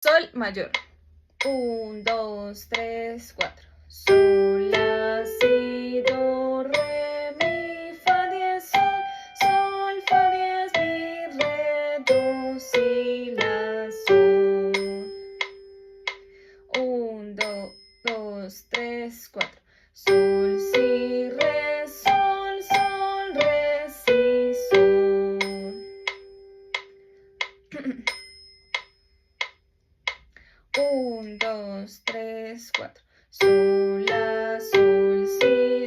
Sol mayor. 1, 2, 3, 4. Sol, la, si, do, re, mi, fa, diez, sol. Sol, fa, diez, mi, re, do, si, la, sol. 1, 2, 3, 4. Sol, si, re, sol, sol, re, si, sol. 1, 2, 3, 4. Sol, la, sol, si.